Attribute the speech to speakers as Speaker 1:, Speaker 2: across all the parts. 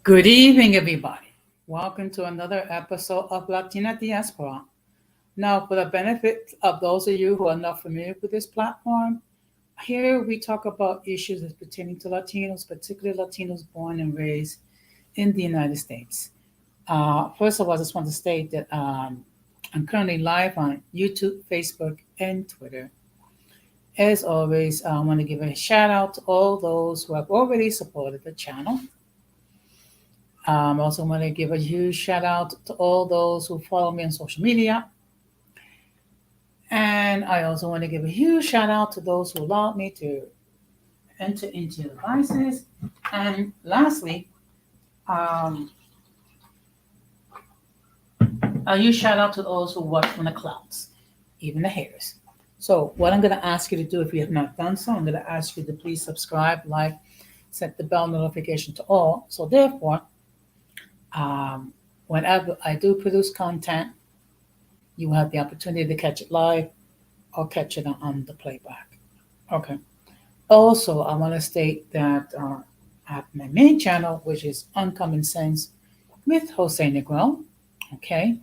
Speaker 1: Good evening, everybody. Welcome to another episode of Latina Diaspora. Now, for the benefit of those of you who are not familiar with this platform, here we talk about issues that's pertaining to Latinos, particularly Latinos born and raised in the United States. First of all, I just want to state that I'm currently live on YouTube, Facebook, and Twitter. As always, I want to give a shout out to all those who have already supported the channel. I also want to give a huge shout out to all those who follow me on social media. And I also want to give a huge shout out to those who allowed me to enter into your devices. And lastly, um, a huge shout out to those who watch from the clouds, even the haters. So, what I'm going to ask you to do, if you have not done so, I'm going to ask you to please subscribe, like, set the bell notification to all. So, therefore, whenever I do produce content, you will have the opportunity to catch it live or catch it on the playback. Okay. Also, I want to state that I have my main channel, which is Uncommon Sense with Jose Negron. Okay.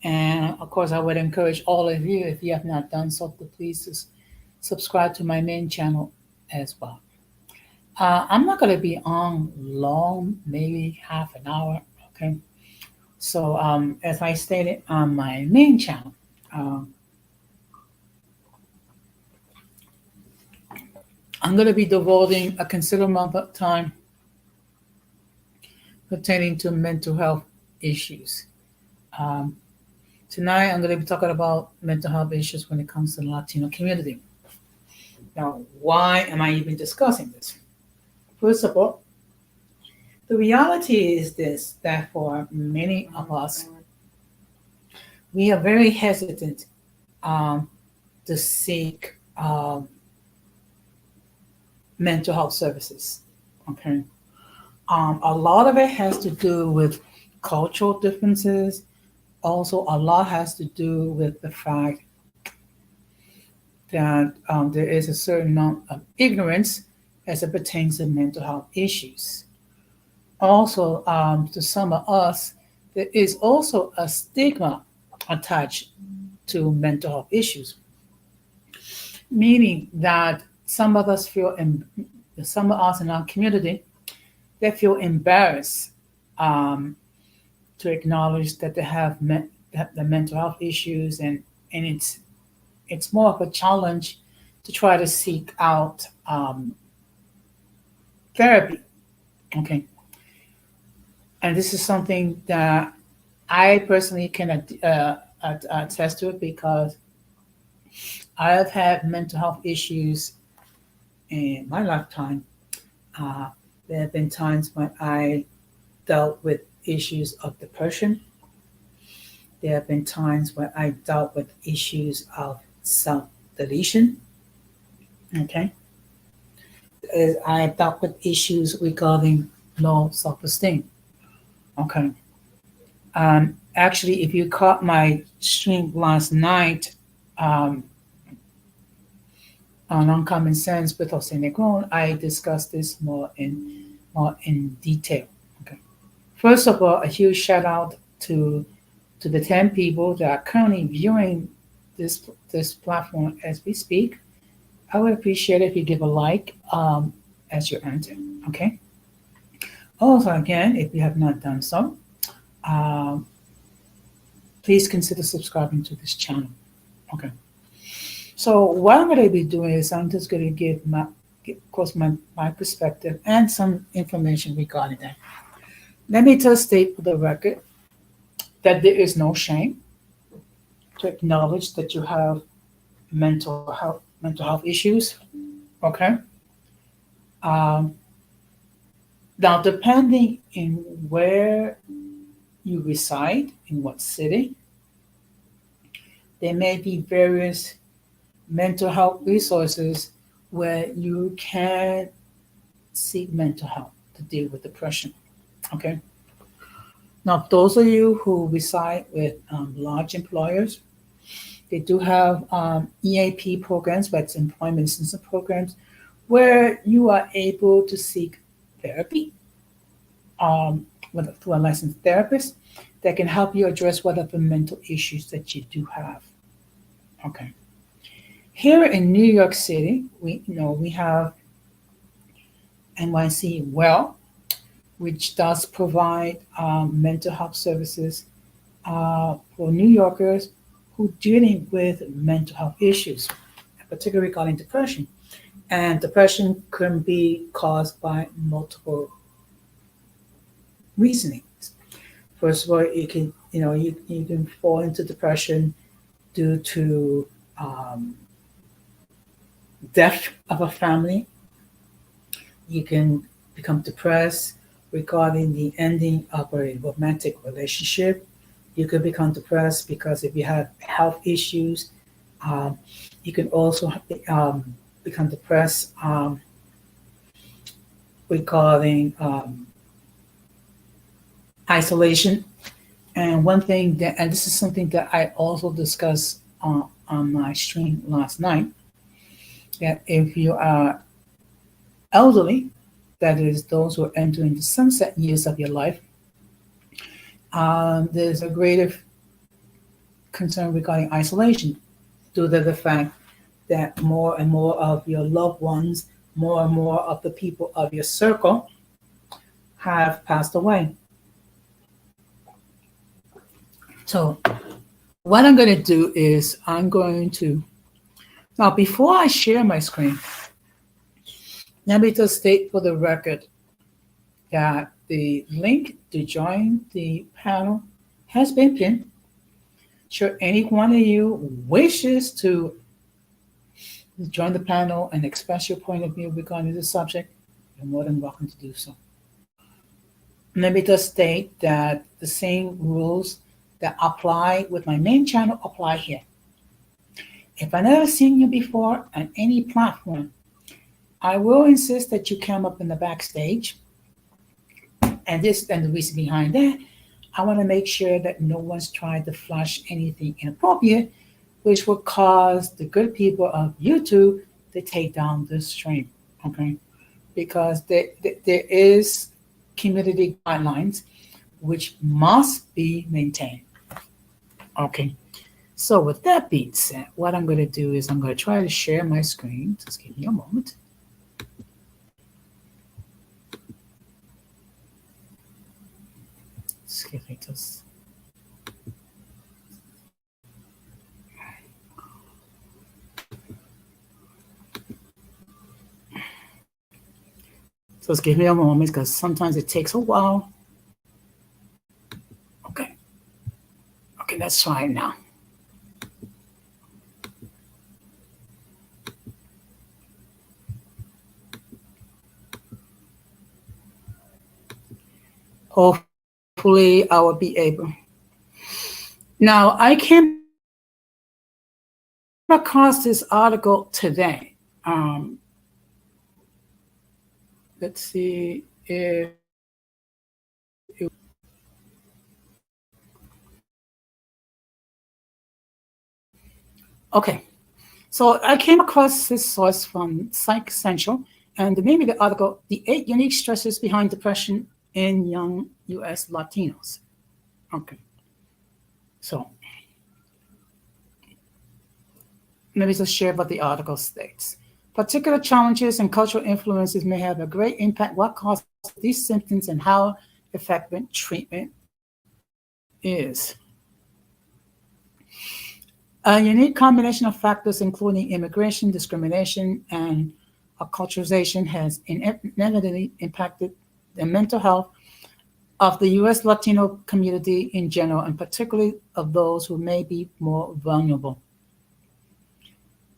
Speaker 1: And of course, I would encourage all of you, if you have not done so, to please subscribe to my main channel as well. I'm not going to be on long, maybe half an hour. Okay. So, as I stated on my main channel, I'm going to be devoting a considerable amount of time pertaining to mental health issues. Tonight, I'm going to be talking about mental health issues when it comes to the Latino community. Now, why am I even discussing this? First of all, the reality is this, that for many of us, we are very hesitant to seek mental health services. Okay. A lot of it has to do with cultural differences. Also, a lot has to do with the fact that there is a certain amount of ignorance as it pertains to mental health issues. Also, to some of us, there is also a stigma attached to mental health issues, meaning that some of us some of us in our community, they feel embarrassed to acknowledge that they have the mental health issues, and it's more of a challenge to try to seek out therapy. Okay. And this is something that I personally can attest to it, because I have had mental health issues in my lifetime. Uh, there have been times when I dealt with issues of depression. There have been times when I dealt with issues of self deletion. Okay. I have dealt with issues regarding low self esteem. Okay. Actually, if you caught my stream last night on Uncommon Sense with Jose Negron, I discussed this more in detail. Okay. First of all, a huge shout out to the 10 people that are currently viewing this platform as we speak. I would appreciate it if you give a like as you enter. Okay. Also, again, if you have not done so, um, please consider subscribing to this channel. Okay. So what I'm going to be doing is I'm just going to give of course, my perspective and some information regarding that. Let me just state for the record that there is no shame to acknowledge that you have mental health issues. Okay. Um, Now, depending in where you reside, in what city, there may be various mental health resources where you can seek mental health to deal with depression. Okay. Now, those of you who reside with large employers, they do have EAP programs, that's employment assistance programs, where you are able to seek therapy. through a licensed therapist that can help you address whatever mental issues that you do have. Okay. Here in New York City, we have NYC Well, which does provide mental health services for New Yorkers who dealing with mental health issues, particularly regarding depression. And depression can be caused by multiple reasonings. First of all, you can fall into depression due to um, death of a family. You can become depressed regarding the ending of a romantic relationship. You could become depressed because if you have health issues, um, you can also become depressed regarding isolation. And one thing that, and this is something that I also discussed on my stream last night, that if you are elderly, that is those who are entering the sunset years of your life, there's a greater concern regarding isolation due to the fact that more and more of your loved ones, more and more of the people of your circle have passed away. So, what I'm going to do is now before I share my screen, let me just state for the record that the link to join the panel has been pinned. Should any one of you wishes to join the panel and express your point of view regarding the subject, you're more than welcome to do so. Let me just state that the same rules that apply with my main channel apply here. If I've never seen you before on any platform, I will insist that you come up in the backstage. And the reason behind that, I want to make sure that no one's trying to flash anything inappropriate, which will cause the good people of YouTube to take down this stream. Okay, because there is community guidelines which must be maintained. Okay, so with that being said, what I'm going to do is I'm going to try to share my screen. Just give me a moment. Excuse me, just. Just give me a moment because sometimes it takes a while. Okay. Okay, let's try it now. Hopefully I will be able. Now, I came across this article today. Let's see if okay. So I came across this source from Psych Central, and the name of the article, The 8 Unique Stresses Behind Depression in Young U.S. Latinos. Okay. So let me just share what the article states. Particular challenges and cultural influences may have a great impact what causes these symptoms and how effective treatment is. A unique combination of factors, including immigration, discrimination, and acculturation, has inevitably impacted the mental health of the U.S. Latino community in general, and particularly of those who may be more vulnerable.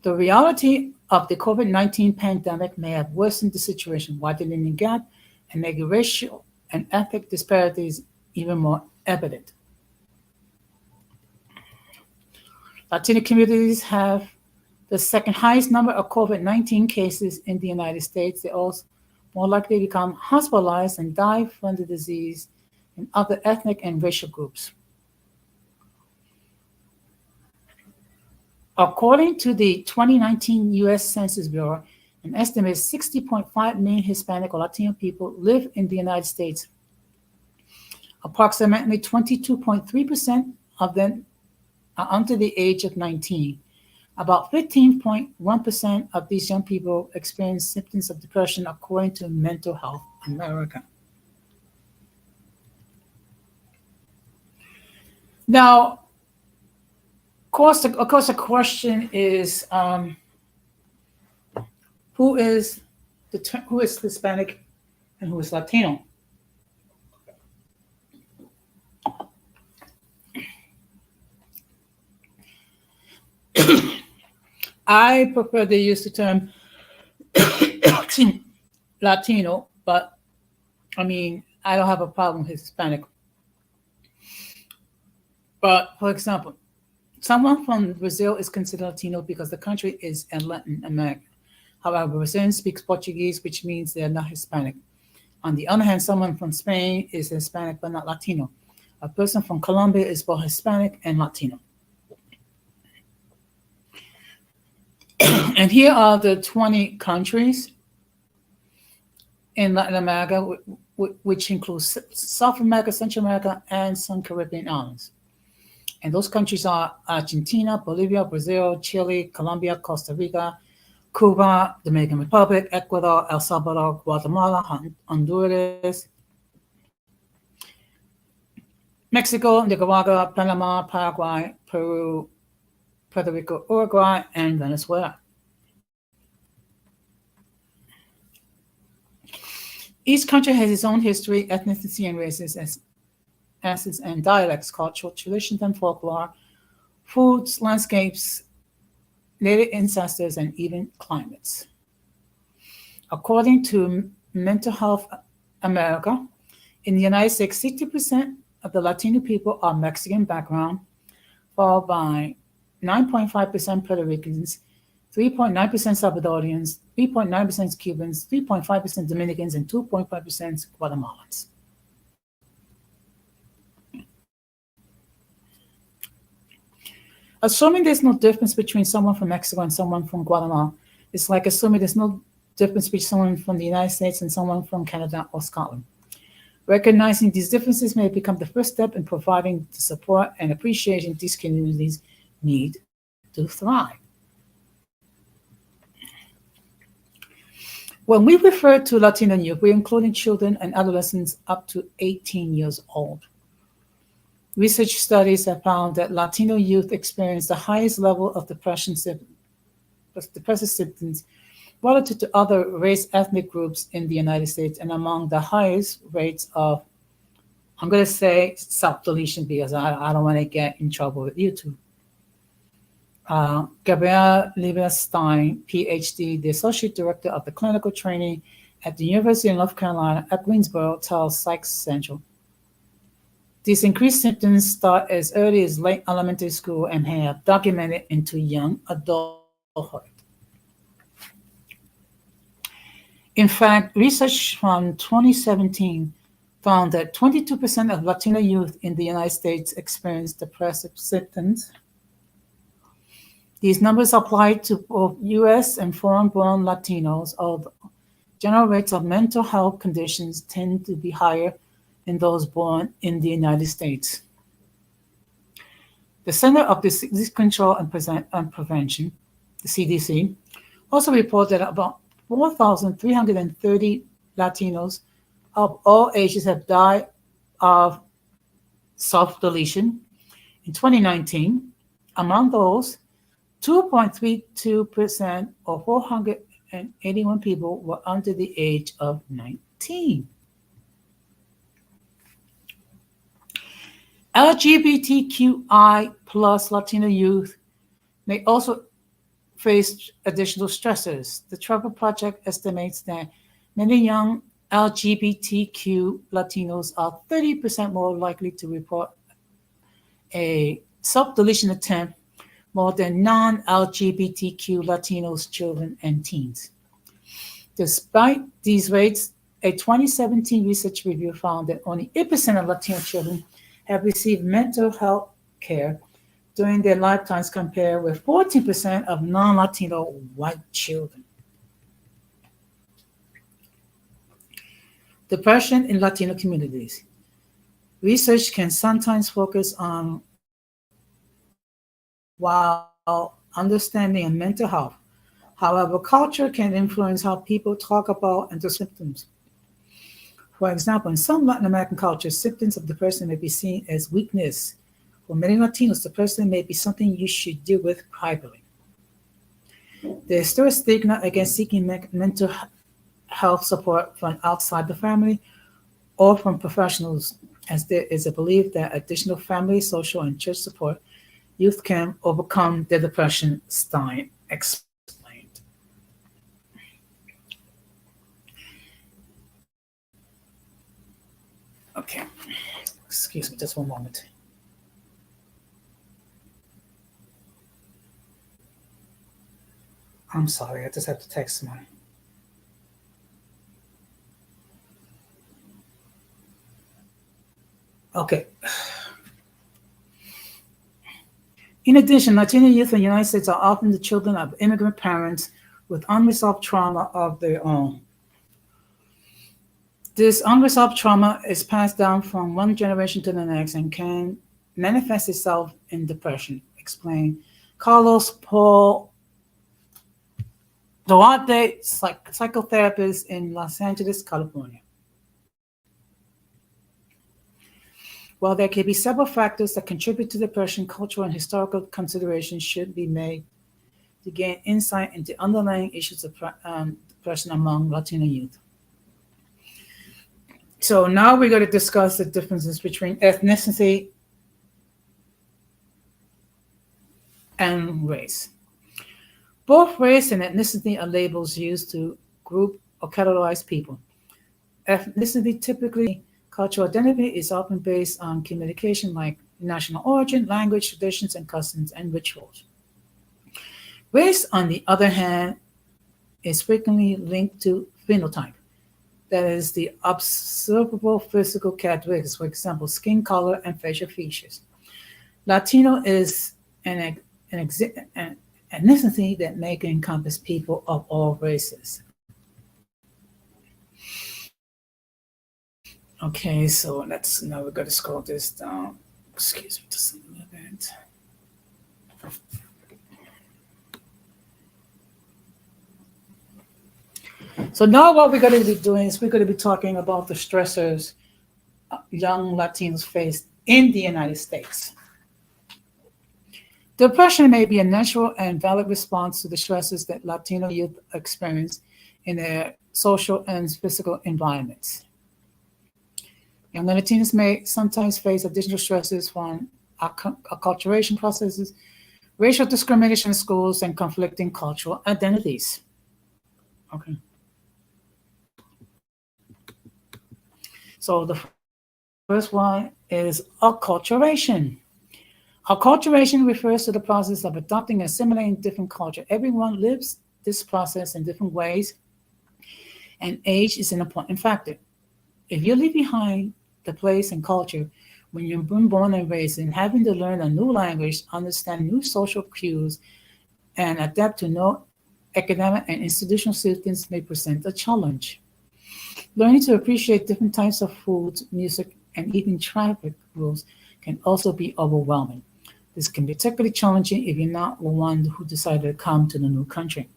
Speaker 1: The reality of the COVID-19 pandemic may have worsened the situation, widening the gap and making racial and ethnic disparities even more evident. Latino communities have the second highest number of COVID-19 cases in the United States. They're also more likely to become hospitalized and die from the disease than other ethnic and racial groups. According to the 2019 U.S. Census Bureau, an estimated 60.5 million Hispanic or Latino people live in the United States. Approximately 22.3% of them are under the age of 19. About 15.1% of these young people experience symptoms of depression, according to Mental Health America. Now, of course, the question is, who is who is Hispanic and who is Latino? I prefer to use the term Latino, but I mean, I don't have a problem with Hispanic. But for example, someone from Brazil is considered Latino because the country is in Latin America. However, Brazilians speak Portuguese, which means they're not Hispanic. On the other hand, someone from Spain is Hispanic but not Latino. A person from Colombia is both Hispanic and Latino. And here are the 20 countries in Latin America, which includes South America, Central America, and some Caribbean islands. And those countries are Argentina, Bolivia, Brazil, Chile, Colombia, Costa Rica, Cuba, Dominican Republic, Ecuador, El Salvador, Guatemala, Honduras, Mexico, Nicaragua, Panama, Paraguay, Peru, Puerto Rico, Uruguay, and Venezuela. Each country has its own history, ethnicity, and races, essence and dialects, cultural traditions and folklore, foods, landscapes, native ancestors, and even climates. According to Mental Health America, in the United States, 60% of the Latino people are Mexican background, followed by 9.5% Puerto Ricans, 3.9% Salvadorians, 3.9% Cubans, 3.5% Dominicans, and 2.5% Guatemalans. Assuming there's no difference between someone from Mexico and someone from Guatemala, it's like assuming there's no difference between someone from the United States and someone from Canada or Scotland. Recognizing these differences may become the first step in providing the support and appreciation these communities need to thrive. When we refer to Latino youth, we're including children and adolescents up to 18 years old. Research studies have found that Latino youth experience the highest level of depressive symptoms relative to other race ethnic groups in the United States and among the highest rates of, I'm going to say self-deletion because I don't want to get in trouble with YouTube. Gabrielle Lieberstein, PhD, the Associate Director of the Clinical Training at the University of North Carolina at Greensboro, tells Psych Central. These increased symptoms start as early as late elementary school and have documented into young adulthood. In fact, research from 2017 found that 22% of Latino youth in the United States experience depressive symptoms. These numbers apply to both U.S. and foreign-born Latinos, although general rates of mental health conditions tend to be higher than those born in the United States. The Center of Disease Control and Prevention, the CDC, also reported that about 4,330 Latinos of all ages have died of self-deletion in 2019. Among those, 2.32% or 481 people were under the age of 19. LGBTQI plus Latino youth may also face additional stressors. The Trevor Project estimates that many young LGBTQ Latinos are 30% more likely to report a self-deletion attempt more than non-LGBTQ Latinos, children, and teens. Despite these rates, a 2017 research review found that only 8% of Latino children have received mental health care during their lifetimes, compared with 14% of non-Latino white children. Depression in Latino communities. Research can sometimes focus on while understanding and mental health. However, culture can influence how people talk about and the symptoms. For example, in some Latin American cultures, symptoms of depression may be seen as weakness. For many Latinos, depression may be something you should deal with privately. There is still a stigma against seeking mental health support from outside the family or from professionals, as there is a belief that additional family, social, and church support youth can overcome their depression, Stein explained. Okay, excuse me just one moment. I'm sorry, I just have to text my. Okay. In addition, Latino youth in the United States are often the children of immigrant parents with unresolved trauma of their own. This unresolved trauma is passed down from one generation to the next and can manifest itself in depression, explained Carlos Paul Duarte, psychotherapist in Los Angeles, California. While there can be several factors that contribute to depression, cultural and historical considerations should be made to gain insight into underlying issues of depression among Latino youth. So now we're going to discuss the differences between ethnicity and race. Both race and ethnicity are labels used to group or categorize people. Ethnicity, typically cultural identity, is often based on communication like national origin, language, traditions, and customs and rituals. Race, on the other hand, is frequently linked to phenotype, that is, the observable physical characteristics, for example, skin color and facial features. Latino is an ethnicity that may encompass people of all races. Okay, so let's now we're going to scroll this down. Excuse me just a minute. So now what we're going to be doing is we're going to be talking about the stressors young Latinos face in the United States. Depression may be a natural and valid response to the stresses that Latino youth experience in their social and physical environments. Young Latinos may sometimes face additional stresses from acculturation processes, racial discrimination in schools, and conflicting cultural identities. Okay. So the first one is acculturation. Acculturation refers to the process of adopting and assimilating different culture. Everyone lives this process in different ways, and age is an important factor. If you leave behind the place and culture when you've been born and raised and having to learn a new language, understand new social cues, and adapt to new academic and institutional systems may present a challenge. Learning to appreciate different types of foods, music, and even traffic rules can also be overwhelming. This can be particularly challenging if you're not one who decided to come to the new country.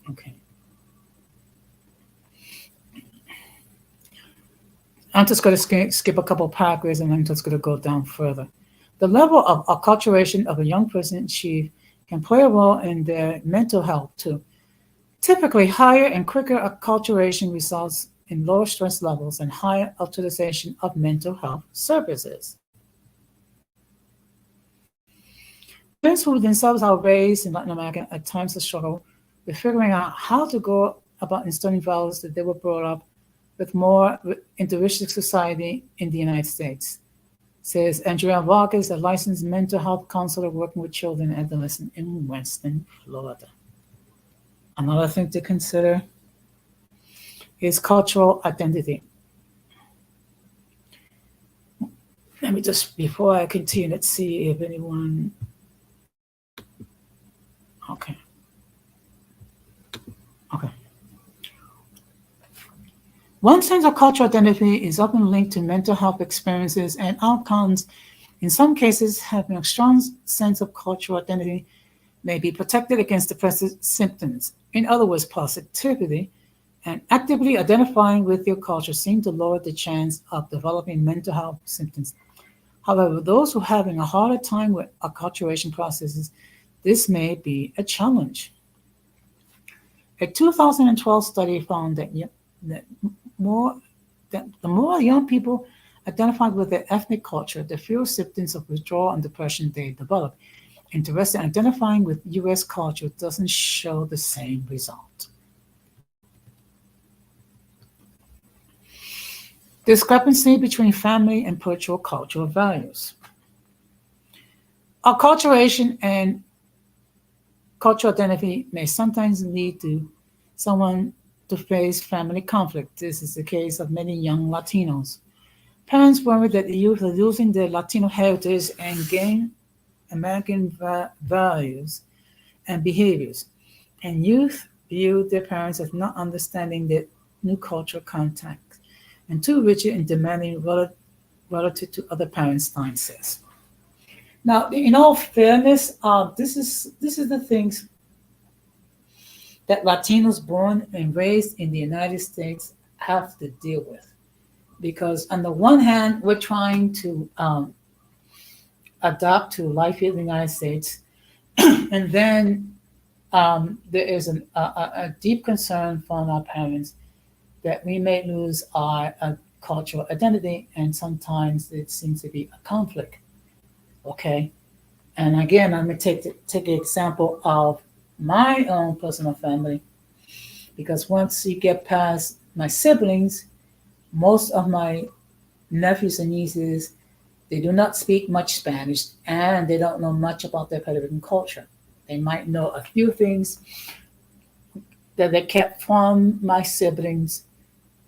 Speaker 1: Okay. I'm just going to skip a couple paragraphs and I'm just going to go down further. The level of acculturation of a young person achieve can play a role in their mental health too. Typically, higher and quicker acculturation results in lower stress levels and higher utilization of mental health services. Parents who themselves are raised in Latin America at times struggle with figuring out how to go about instilling values that they were brought up with more individualistic society in the United States, says Andrea Vargas, a licensed mental health counselor working with children and adolescents in Western Florida. Another thing to consider is cultural identity. Let me just, before I continue, let's see if anyone, okay. One sense of cultural identity is often linked to mental health experiences and outcomes. In some cases, having a strong sense of cultural identity may be protected against depressive symptoms. In other words, positivity and actively identifying with your culture seem to lower the chance of developing mental health symptoms. However, those who are having a harder time with acculturation processes, this may be a challenge. A 2012 study found that more that the more young people identified with their ethnic culture, the fewer symptoms of withdrawal and depression they develop. Interest in identifying with US culture doesn't show the same result. Discrepancy between family and personal cultural values. Acculturation and cultural identity may sometimes lead to someone to face family conflict. This is the case of many young Latinos. Parents worry that the youth are losing their Latino heritage and gain American values and behaviors, and youth view their parents as not understanding their new cultural context and too rigid and demanding relative to other parents' mindsets. Now, in all fairness, this is the things that Latinos born and raised in the United States have to deal with. Because on the one hand, we're trying to adapt to life here in the United States, and then there is a deep concern from our parents that we may lose our cultural identity, and sometimes it seems to be a conflict. Okay, and again, I'm going to take an example of my own personal family, because once you get past my siblings, most of my nephews and nieces, they do not speak much Spanish and they don't know much about their Puerto Rican culture. They might know a few things that they kept from my siblings,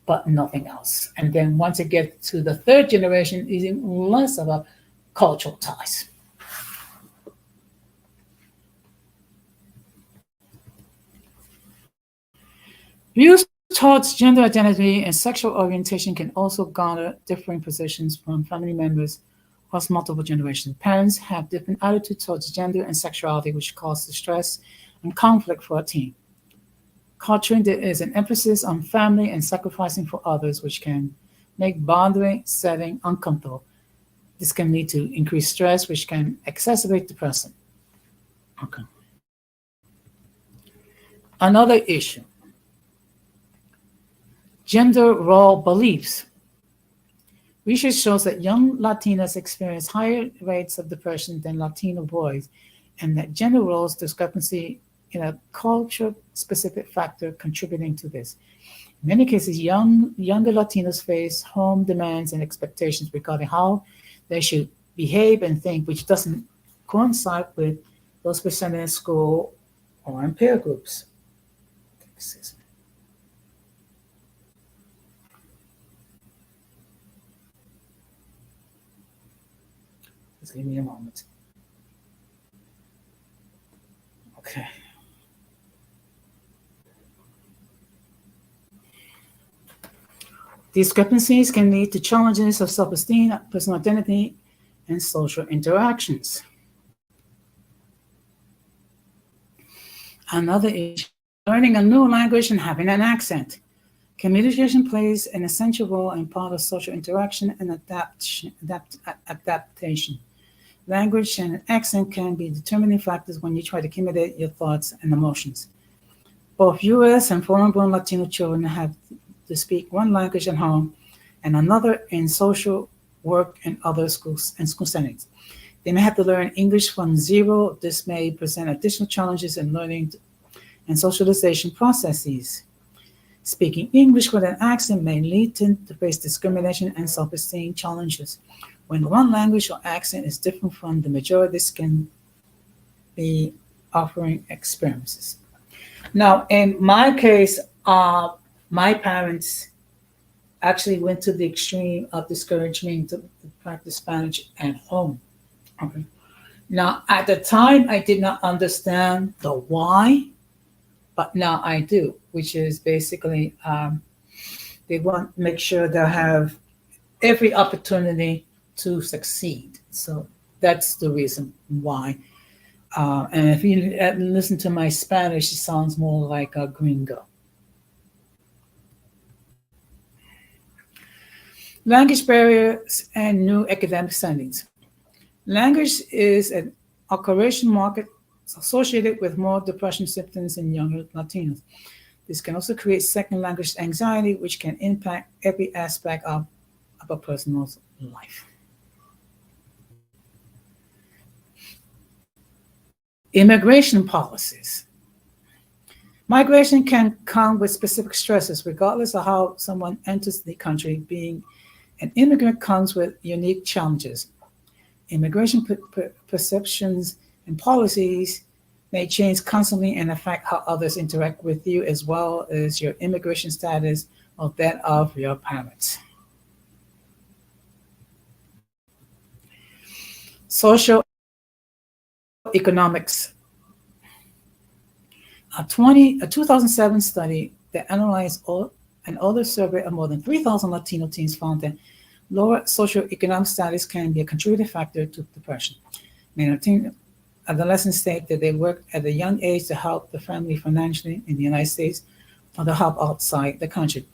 Speaker 1: but nothing else. And then once it gets to the third generation, even less about cultural ties. Views towards gender identity and sexual orientation can also garner differing positions from family members across multiple generations. Parents have different attitudes towards gender and sexuality, which causes stress and conflict for a teen. Culture, there is an emphasis on family and sacrificing for others, which can make boundary setting uncomfortable. This can lead to increased stress, which can exacerbate depression. Okay. Another issue, gender role beliefs. Research shows that young Latinas experience higher rates of depression than Latino boys, and that gender roles discrepancy in a culture-specific factor contributing to this. In many cases, younger Latinos face home demands and expectations regarding how they should behave and think, which doesn't coincide with those presented in school or in peer groups. Just give me a moment. Okay. Discrepancies can lead to challenges of self-esteem, personal identity, and social interactions. Another issue, learning a new language and having an accent. Communication plays an essential role in part of social interaction and adaptation. Language and accent can be determining factors when you try to communicate your thoughts and emotions. Both U.S. and foreign-born Latino children have to speak one language at home and another in social, work, and other schools and school settings. They may have to learn English from zero. This may present additional challenges in learning and socialization processes. Speaking English with an accent may lead them to face discrimination and self-esteem challenges. When one language or accent is different from the majority, this can be offering experiences. Now, in my case, my parents actually went to the extreme of discouraging me to practice Spanish at home. Okay. Now, at the time, I did not understand the why, but now I do, which is basically They want to make sure they'll have every opportunity to succeed. So that's the reason why. And if you listen to my Spanish, it sounds more like a gringo. Language barriers and new academic standings. Language is an occupation market associated with more depression symptoms in younger Latinos. This can also create second language anxiety, which can impact every aspect of a person's life. Immigration policies. Migration can come with specific stresses, regardless of how someone enters the country. Being an immigrant comes with unique challenges. Immigration perceptions and policies may change constantly and affect how others interact with you, as well as your immigration status or that of your parents. Social economics. A 2007 study that analyzed an older survey of more than 3,000 Latino teens found that lower socioeconomic status can be a contributing factor to depression. Many Latino adolescents state that they work at a young age to help the family financially in the United States or to help outside the country.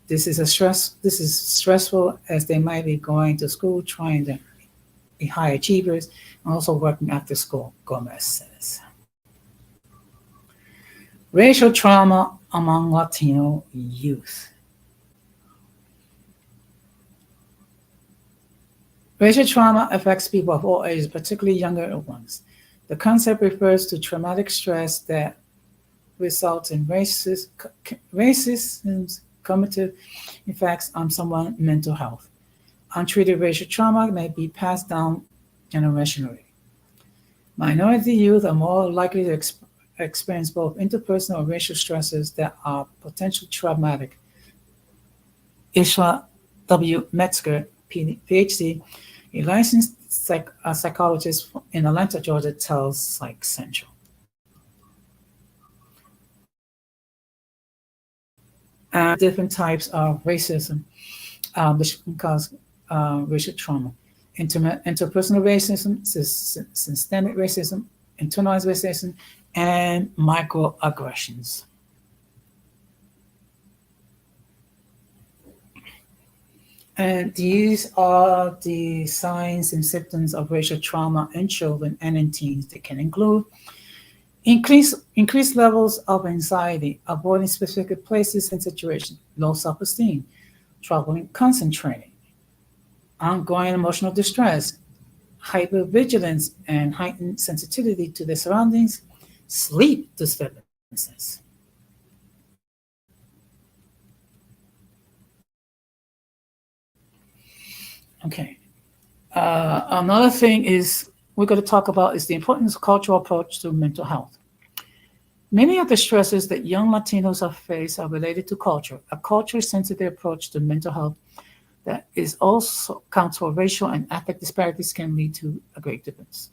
Speaker 1: This is stressful as they might be going to school trying to be high achievers and also working after school, Gomez says. Racial trauma among Latino youth. Racial trauma affects people of all ages, particularly younger ones. The concept refers to traumatic stress that results in racism's cumulative effects on someone's mental health. Untreated racial trauma may be passed down generationally. Minority youth are more likely to experience both interpersonal or racial stresses that are potentially traumatic. Ishla W. Metzger, PhD, a licensed psychologist in Atlanta, Georgia, tells Psych Central. And different types of racism, which can cause racial trauma. Interpersonal racism, systemic racism, internalized racism, and microaggressions. And these are the signs and symptoms of racial trauma in children and in teens. They can include increased levels of anxiety, avoiding specific places and situations, low self-esteem, trouble in concentrating, ongoing emotional distress, hypervigilance and heightened sensitivity to their surroundings, sleep disturbances. Okay. Another thing is we're going to talk about is the importance of cultural approach to mental health. Many of the stresses that young Latinos have faced are related to culture. A culture-sensitive approach to mental health that is also accounts for racial and ethnic disparities can lead to a great difference.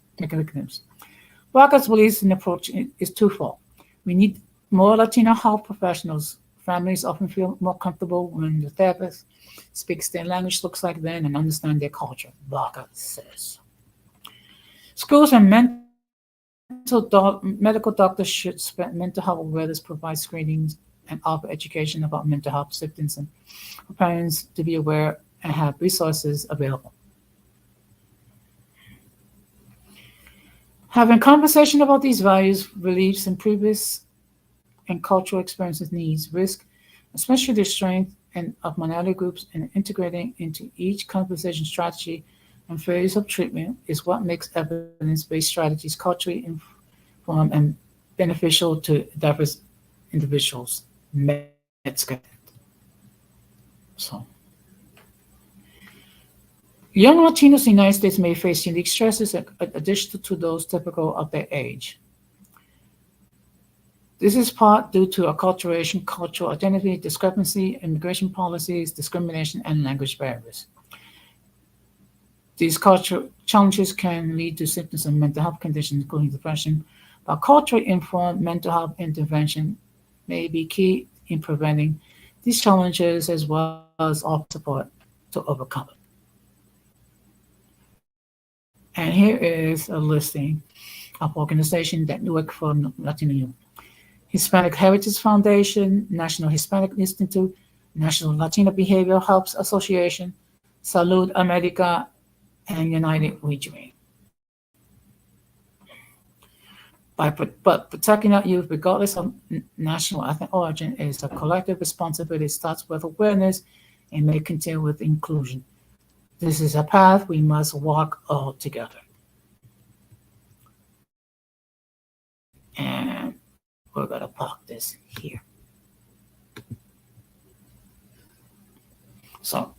Speaker 1: Vargas believes an approach is twofold. We need more Latino health professionals. Families often feel more comfortable when the therapist speaks their language, looks like them, and understand their culture, Vargas says. Schools and medical doctors should spread mental health awareness, provide screenings, and offer education about mental health symptoms and for parents to be aware and have resources available. Having conversation about these values, beliefs, and previous and cultural experiences needs risk, especially the strength and of minority groups, and integrating into each conversation strategy and phase of treatment is what makes evidence-based strategies culturally informed and beneficial to diverse individuals. Metzger. So, young Latinos in the United States may face unique stresses additional to those typical of their age. This is part due to acculturation, cultural identity discrepancy, immigration policies, discrimination, and language barriers. These cultural challenges can lead to symptoms of mental health conditions, including depression, but culturally informed mental health intervention may be key in preventing these challenges as well as offer support to overcome it. And here is a listing of organizations that work for Latino youth. Hispanic Heritage Foundation, National Hispanic Institute, National Latino Behavioral Health Association, Salud America, and United We Dream. But protecting our youth, regardless of national or ethnic origin, is a collective responsibility. It starts with awareness and may continue with inclusion. This is a path we must walk all together. And we're going to park this here. So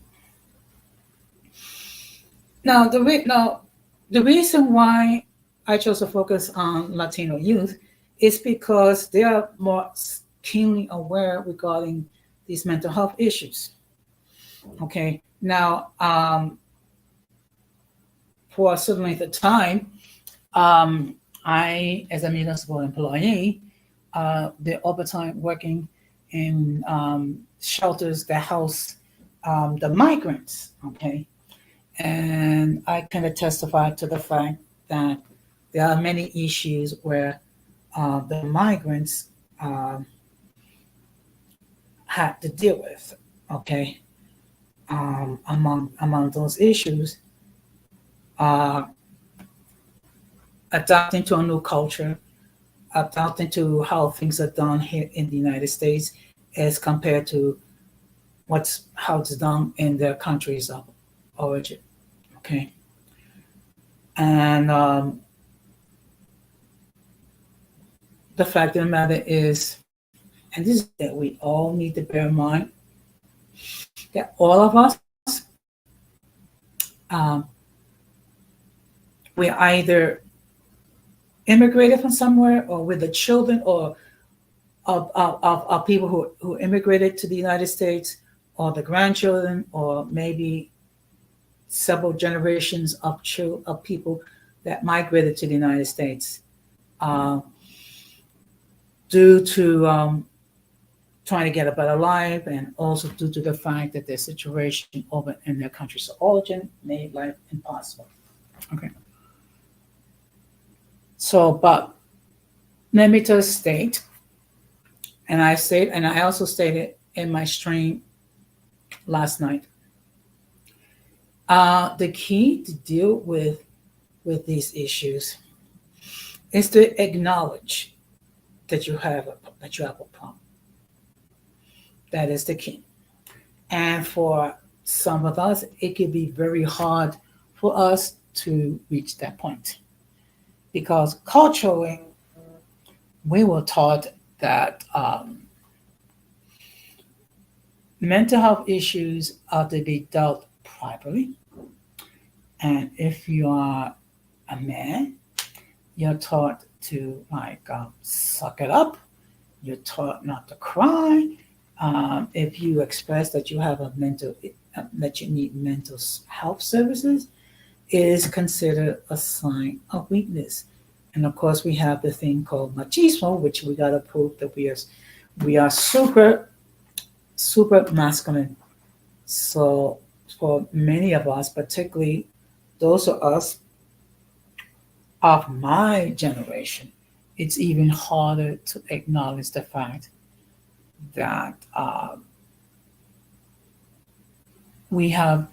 Speaker 1: now the reason why I chose to focus on Latino youth is because they are more keenly aware regarding these mental health issues. Okay, now for a certain length of time, I, as a municipal employee, did overtime working in shelters that house the migrants. Okay, and I kind of testified to the fact that there are many issues where the migrants had to deal with. Okay, among those issues, uh, adapting to a new culture, adapting to how things are done here in the United States as compared to how it's done in their countries of origin. Okay, and the fact of the matter is, and this is that we all need to bear in mind that all of us, um, we either immigrated from somewhere, or we're the children or of people who immigrated to the United States, or the grandchildren, or maybe several generations of people that migrated to the United States due to trying to get a better life, and also due to the fact that their situation over in their countries of origin made life impossible. Okay. So, but let me just state, and I also stated in my stream last night, the key to deal with these issues is to acknowledge that you have a problem. That is the key. And for some of us, it can be very hard for us to reach that point, because culturally we were taught that mental health issues are to be dealt privately. And if you are a man, you're taught to suck it up. You're taught not to cry. If you express that you have that you need mental health services, it is considered a sign of weakness. And of course, we have the thing called machismo, which we got to prove that we are super masculine. So for many of us, particularly those of us of my generation, it's even harder to acknowledge the fact that we have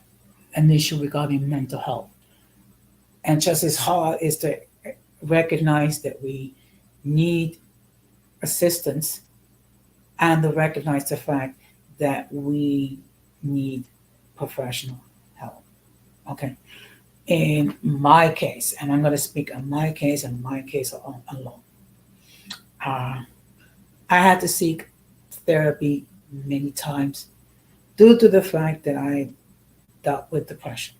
Speaker 1: an issue regarding mental health. And just as hard is to recognize that we need assistance, and to recognize the fact that we need professional help. Okay. In my case, and I'm going to speak on my case and my case alone, uh, I had to seek therapy many times due to the fact that I dealt with depression.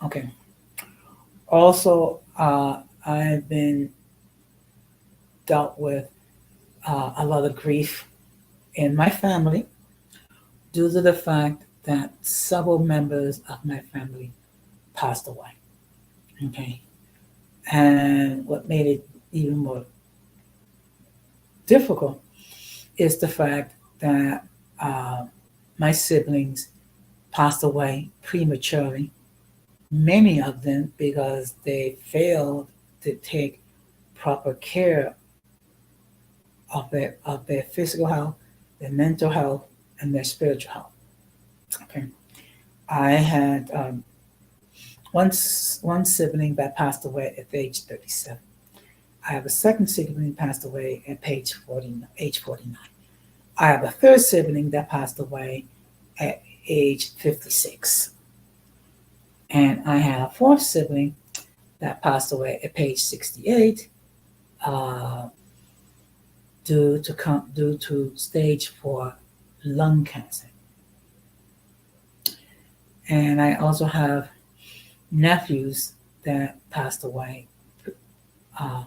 Speaker 1: Okay. Also, I've been dealt with a lot of grief in my family due to the fact that several members of my family passed away. Okay. And what made it even more difficult is the fact that uh, my siblings passed away prematurely, many of them because they failed to take proper care of their physical health, their mental health, and their spiritual health. Okay, I had one sibling that passed away at age 37. I have a second sibling passed away at age 49. I have a third sibling that passed away at age 56. And I had a fourth sibling that passed away at age 68 uh, due to stage 4 lung cancer. And I also have nephews that passed away uh,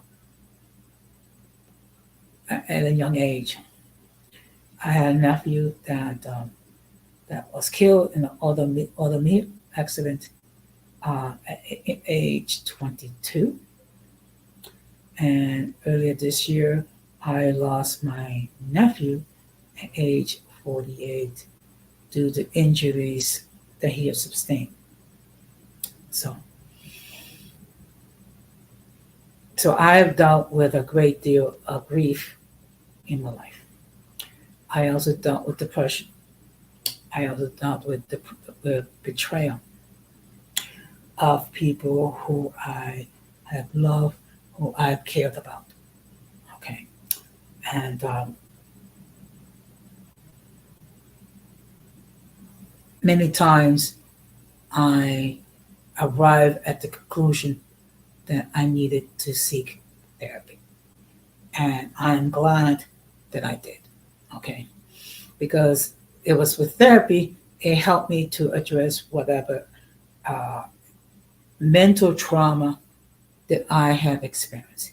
Speaker 1: at a young age. I had a nephew that was killed in an automobile accident at age 22. And earlier this year, I lost my nephew at age 48 due to injuries that he had sustained. So, so I've dealt with a great deal of grief in my life. I also dealt with depression. I also dealt with the betrayal of people who I have loved, who I've cared about. Okay, and many times I arrived at the conclusion that I needed to seek therapy, and I'm glad that I did. Okay, because it was with therapy it helped me to address whatever uh, mental trauma that I have experienced.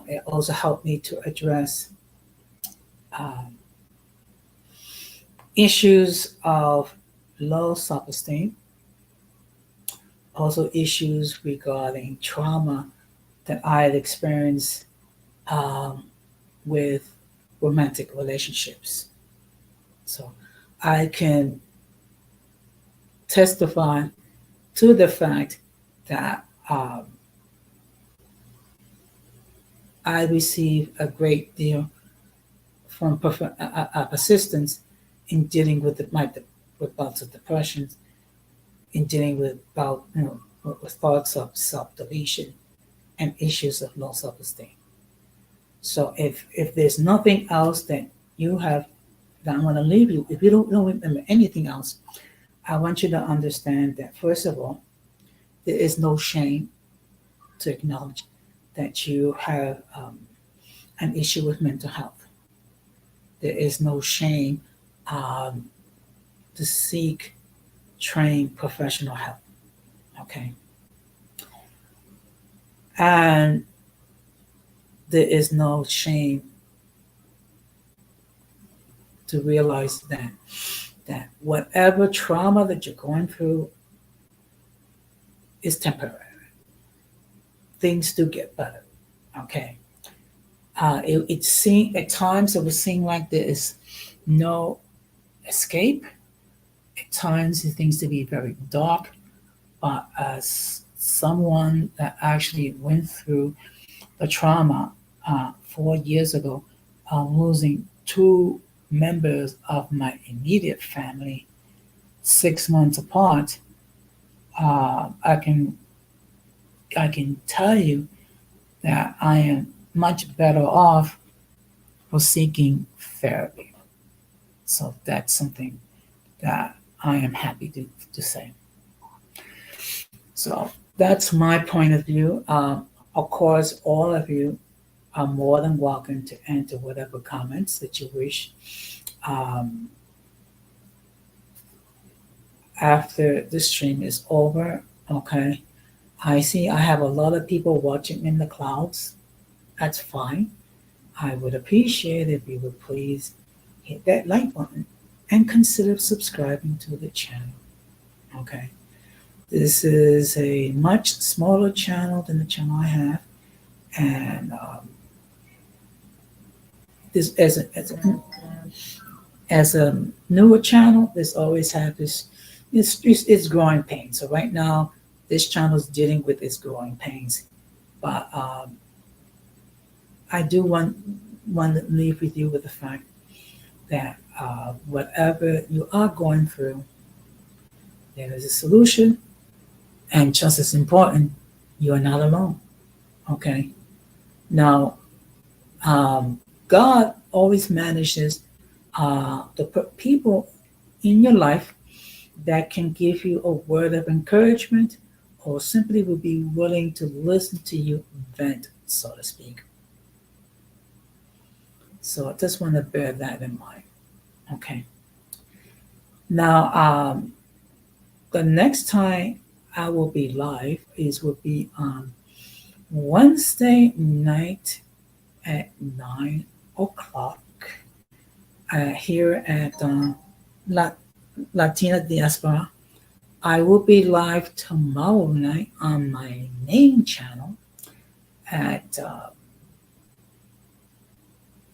Speaker 1: It also helped me to address um, issues of low self-esteem, also issues regarding trauma that I had experienced um, with romantic relationships. So I can testify to the fact that I receive a great deal from assistance in dealing with with bouts of depression, in dealing with with thoughts of self deletion and issues of low self esteem. So if there's nothing else that you have that I'm going to leave you, if you don't remember anything else, I want you to understand that first of all, there is no shame to acknowledge that you have an issue with mental health. There is no shame um, to seek trained professional help. Okay. And there is no shame to realize that whatever trauma that you're going through is temporary. Things do get better. Okay. It seems at times it would seem like there is no escape. At times it seems to be very dark. But as someone that actually went through the trauma 4 years ago, losing two members of my immediate family 6 months apart, I can tell you that I am much better off for seeking therapy. So that's something that I am happy to say. So that's my point of view. Of course, all of you are more than welcome to enter whatever comments that you wish. Um, After the stream is over, okay, I see I have a lot of people watching in the clouds. That's fine. I would appreciate if you would please hit that like button and consider subscribing to the channel. Okay. This is a much smaller channel than the channel I have, and this as As a newer channel, this always have this it's growing pains. So right now, this channel is dealing with its growing pains. But I do want to leave with you with the fact that whatever you are going through, there is a solution, and just as important, you are not alone. Okay. Now, God always manages to put people in your life that can give you a word of encouragement or simply will be willing to listen to you vent, so to speak. So I just want to bear that in mind. Okay. Now, the next time I will be live is will be on Wednesday night at 9 o'clock here at La- Latina Diaspora. I will be live tomorrow night on my main channel at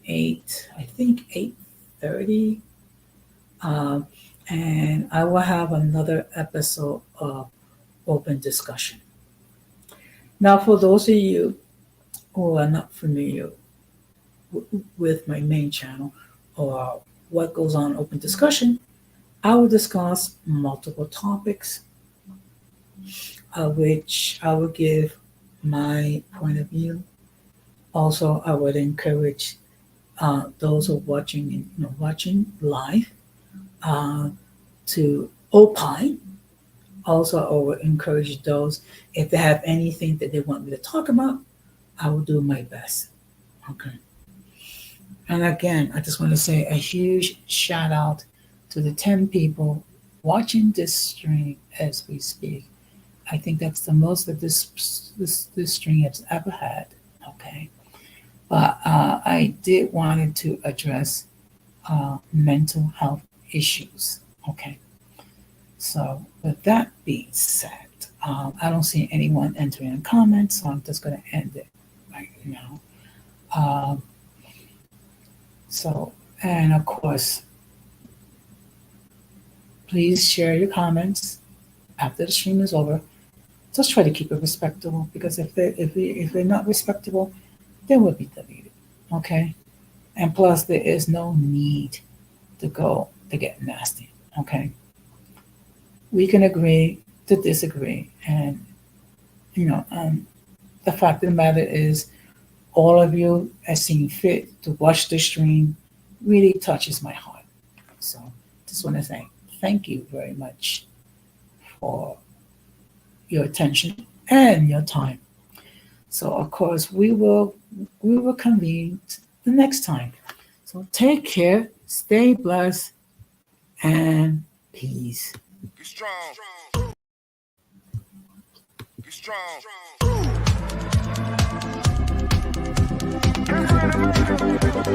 Speaker 1: 8, I think 8:30, um, and I will have another episode of open discussion. Now, for those of you who are not familiar with my main channel or what goes on open discussion, I will discuss multiple topics, which I will give my point of view. Also, I would encourage those who are watching live uh, to opine. Also, I would encourage those if they have anything that they want me to talk about, I will do my best. Okay. And again, I just want to say a huge shout out to the 10 people watching this stream as we speak. I think that's the most that this stream has ever had. Okay. But I did wanted to address mental health issues. Okay. So with that being said, I don't see anyone entering in comments, so I'm just going to end it right now. Um, so, and of course, please share your comments after the stream is over. Just try to keep it respectable because if they're not respectable, they will be deleted. Okay, and plus there is no need to get nasty. Okay, we can agree to disagree, and the fact of the matter is, all of you as seen fit to watch the stream really touches my heart. So, just want to say thank you very much for your attention and your time. So of course we will convene the next time. So take care, stay blessed, and peace.
Speaker 2: Be strong. Be strong.